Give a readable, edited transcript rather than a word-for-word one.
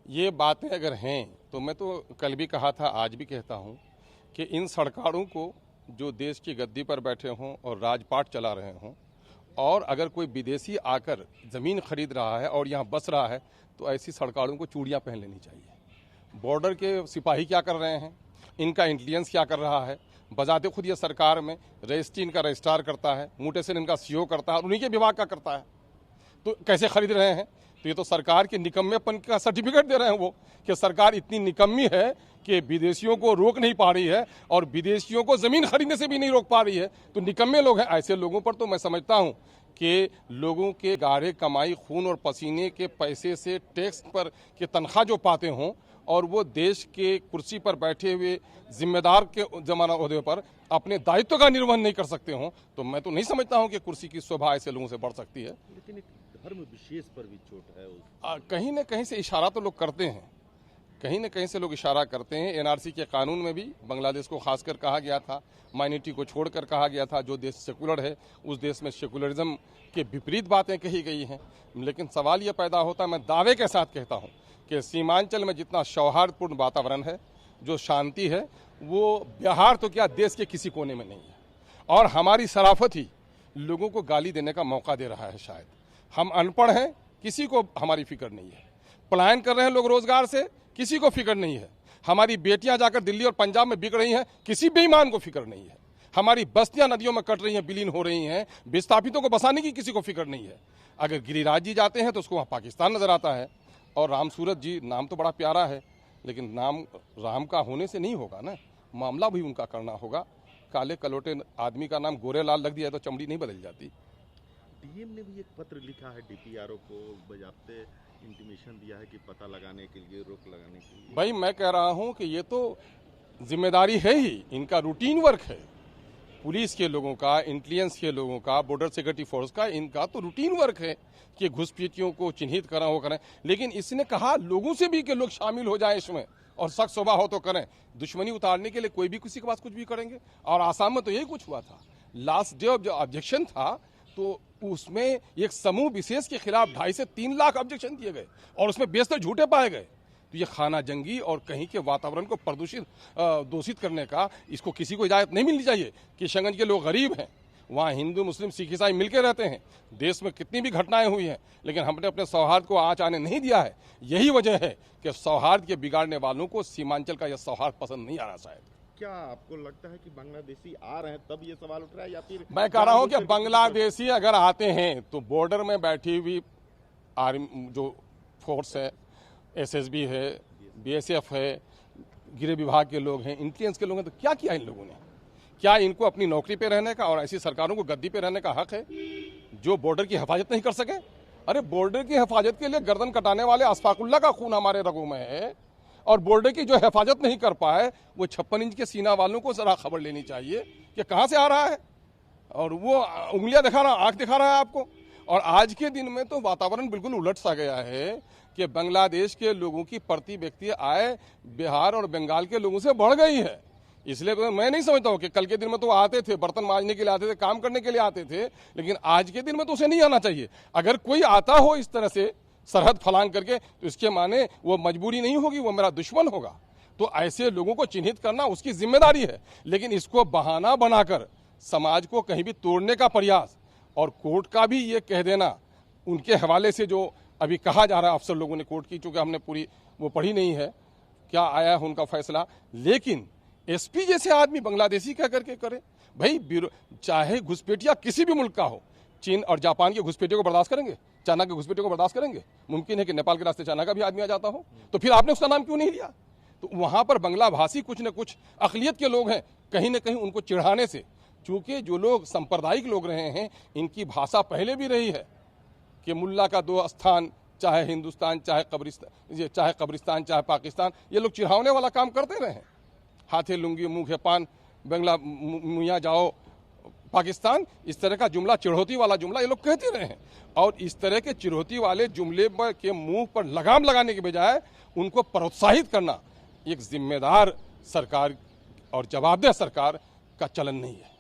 ये बातें अगर हैं तो मैं तो कल भी कहा था, आज भी कहता हूँ कि इन सरकारों को जो देश की गद्दी पर बैठे हों और राजपाट चला रहे हों, और अगर कोई विदेशी आकर ज़मीन खरीद रहा है और यहाँ बस रहा है तो ऐसी सरकारों को चूड़ियाँ पहन लेनी चाहिए। बॉर्डर के सिपाही क्या कर रहे हैं, इनका इंटेलिजेंस क्या कर रहा है, बजाते खुद ये सरकार में रजिस्ट्री इनका रजिस्ट्रार करता है, म्यूटेशन इनका सीओ करता है और उन्हीं के विभाग का करता है, तो कैसे खरीद रहे हैं? तो ये तो सरकार के निकम्मेपन का सर्टिफिकेट दे रहे हैं वो, कि सरकार इतनी निकम्मी है कि विदेशियों को रोक नहीं पा रही है और विदेशियों को ज़मीन खरीदने से भी नहीं रोक पा रही है। तो निकम्मे लोग हैं। ऐसे लोगों पर तो मैं समझता हूँ कि लोगों के गाढ़े कमाई, खून और पसीने के पैसे से टैक्स पर के तनख्वाह जो पाते हों और वो देश के कुर्सी पर बैठे हुए जिम्मेदार के जमाना ओहदे पर अपने दायित्व का निर्वहन नहीं कर सकते हों, तो मैं तो नहीं समझता हूं कि कुर्सी की शोभा ऐसे लोगों से बढ़ सकती है। लेकिन एक धर्म विशेष पर भी चोट है कहीं न कहीं से इशारा तो लोग करते हैं, कहीं न कहीं से लोग इशारा करते हैं। एनआरसी के कानून में भी बांग्लादेश को खासकर कहा गया था, माइनॉरिटी को छोड़कर कहा गया था, जो देश सेकुलर है उस देश में सेकुलरिज्म के विपरीत बातें कही गई हैं। लेकिन सवाल ये पैदा होता है, मैं दावे के साथ कहता हूँ कि सीमांचल में जितना सौहार्दपूर्ण वातावरण है, जो शांति है, वो बिहार तो क्या देश के किसी कोने में नहीं है। और हमारी शराफत ही लोगों को गाली देने का मौका दे रहा है। शायद हम अनपढ़ हैं, किसी को हमारी फिक्र नहीं है। पलायन कर रहे हैं लोग रोजगार से, किसी को फिक्र नहीं है। हमारी बेटियां जाकर दिल्ली और पंजाब में बिक रही हैं, किसी बेईमान को फिक्र नहीं है। हमारी बस्तियां नदियों में कट रही हैं, विलीन हो रही हैं, विस्थापितों को बसाने की किसी को फिक्र नहीं है। अगर गिरिराज जी जाते हैं तो उसको वहाँ पाकिस्तान नजर आता है। और राम सूरत जी, नाम तो बड़ा प्यारा है, लेकिन नाम राम का होने से नहीं होगा ना, मामला भी उनका करना होगा। काले कलोटे आदमी का नाम गोरेलाल लग दिया तो चमड़ी नहीं बदल जाती। डीएम ने भी एक पत्र लिखा है डीपीआरओ को, बजाते इंटीमेशन दिया है कि पता लगाने के लिए, रोक लगाने के लिए। भाई मैं कह रहा हूं कि ये तो जिम्मेदारी है ही, इनका रूटीन वर्क है। पुलिस के लोगों का, इंटेलिजेंस के लोगों का, बॉर्डर सिक्योरिटी फोर्स का, इनका तो रूटीन वर्क है कि घुसपैठियों को चिन्हित करें, वो करें। लेकिन इसने कहा लोगों से भी कि लोग शामिल हो जाएं इसमें और सख्त सभा हो तो करें। दुश्मनी उतारने के लिए कोई भी किसी के पास कुछ भी करेंगे। और आसाम में तो यही कुछ हुआ था। लास्ट डे ऑफ जो ऑब्जेक्शन था तो उसमें एक समूह विशेष के खिलाफ 2.5 से 3 लाख ऑब्जेक्शन दिए गए और उसमें बेशतर झूठे पाए गए। तो ये खाना जंगी और कहीं के वातावरण को प्रदूषित दोषित करने का इसको किसी को इजाजत नहीं मिलनी चाहिए। किशनगंज के लोग गरीब हैं, वहाँ हिंदू मुस्लिम सिख ईसाई मिलकर रहते हैं। देश में कितनी भी घटनाएं हुई हैं, लेकिन हमने अपने सौहार्द को आँच आने नहीं दिया है। यही वजह है कि सौहार्द के बिगाड़ने वालों को सीमांचल का यह सौहार्द पसंद नहीं आ रहा। शायद क्या आपको लगता है कि बांग्लादेशी आ रहे हैं तब ये सवाल उठ रहा है, या फिर मैं कह रहा हूं कि बांग्लादेशी अगर आते हैं तो बॉर्डर में बैठी हुई आर्मी जो फोर्स है, एसएसबी है, बीएसएफ है, गृह विभाग के लोग हैं, इंटेलिजेंस के लोग हैं, तो क्या किया इन लोगों ने? क्या इनको अपनी नौकरी पे रहने का और ऐसी सरकारों को गद्दी पे रहने का हक है जो बॉर्डर की हिफाजत नहीं कर सके? अरे बॉर्डर की हिफाजत के लिए गर्दन कटाने वाले अशफाकुल्ला का खून हमारे रगों में है, और बॉर्डर की जो हिफाजत नहीं कर पाए वो 56 इंच के सीना वालों को जरा खबर लेनी चाहिए कि कहां से आ रहा है। और वो उंगलियां दिखा रहा, आंख दिखा रहा है आपको। और आज के दिन में तो वातावरण बिल्कुल उलट सा गया है कि बांग्लादेश के लोगों की प्रति व्यक्ति आय बिहार और बंगाल के लोगों से बढ़ गई है। इसलिए तो मैं नहीं समझता हूँ कि कल के दिन में तो आते थे, बर्तन मांजने के लिए आते थे, काम करने के लिए आते थे, लेकिन आज के दिन में तो उसे नहीं आना चाहिए। अगर कोई आता हो इस तरह से सरहद फलांग करके, तो इसके माने वो मजबूरी नहीं होगी, वो मेरा दुश्मन होगा। तो ऐसे लोगों को चिन्हित करना उसकी जिम्मेदारी है, लेकिन इसको बहाना बनाकर समाज को कहीं भी तोड़ने का प्रयास, और कोर्ट का भी ये कह देना उनके हवाले से जो अभी कहा जा रहा है अफसर लोगों ने कोर्ट की, चूंकि हमने पूरी वो पढ़ी नहीं है क्या आया है उनका फैसला, लेकिन एसपी जैसे आदमी बांग्लादेशी कह करके करे। भाई चाहे घुसपैठिया किसी भी मुल्क का हो, चीन और जापान के घुसपैठियों को बर्दाश्त करेंगे? चाइना के घुसपैठियों को बर्दाश्त करेंगे? मुमकिन है कि नेपाल के रास्ते चाइना का भी आदमी आ जाता हो, तो फिर आपने उसका नाम क्यों नहीं लिया? तो वहां पर बंगला भाषी कुछ न कुछ अकलियत के लोग हैं, कहीं न कहीं उनको चिढ़ाने से, चूंकि जो लोग सांप्रदायिक लोग रहे हैं, इनकी भाषा पहले भी रही है कि मुल्ला का 2 स्थान, चाहे हिंदुस्तान चाहे कब्रिस्तान चाहे पाकिस्तान, ये लोग चिढ़ाने वाला काम करते रहे हैं। हाथे लुंगी मुंह के पान, बंगला मुया जाओ पाकिस्तान, इस तरह का जुमला, चिढ़ोती वाला जुमला ये लोग कहते रहे हैं। और इस तरह के चिढ़ोती वाले जुमले के मुंह पर लगाम लगाने के बजाय उनको प्रोत्साहित करना एक जिम्मेदार सरकार और जवाबदेह सरकार का चलन नहीं है।